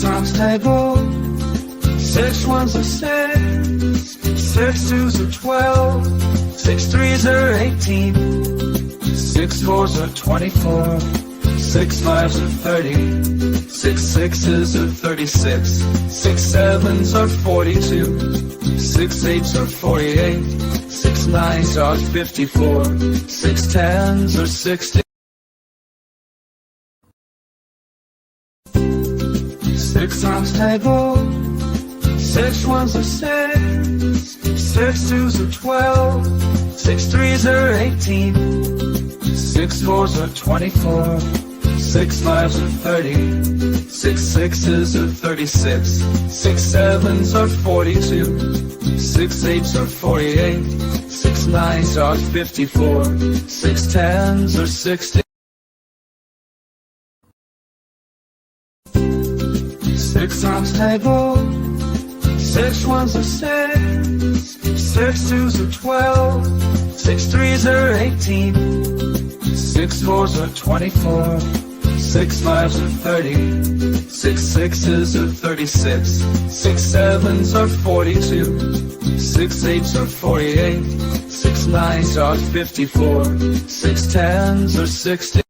times table. 6 ones are 6, 6 twos are 12, 6 threes are 18, 6 fours are 24, 6 fives are 30, 6 sixes are 36, 6 sevens are 42, 6 eights are 48, 6 nines are 54, 6 tens are 60. 6 times table. 6 ones are 6, 6 twos are 12, 6 threes are 18, 6 fours are 24, 6 fives are 30, 6 sixes are 36, 6 sevens are 42, 6 eights are 48, 6 nines are 54, 6 tens are 60. 6 times table. 6 ones are 6, 6 twos are 12, 6 threes are 18, 6 fours are 24, 6 fives are 30, 6 sixes are 36, 6 sevens are 42, 6 eights are 48, 6 nines are 54, 6 tens are 60.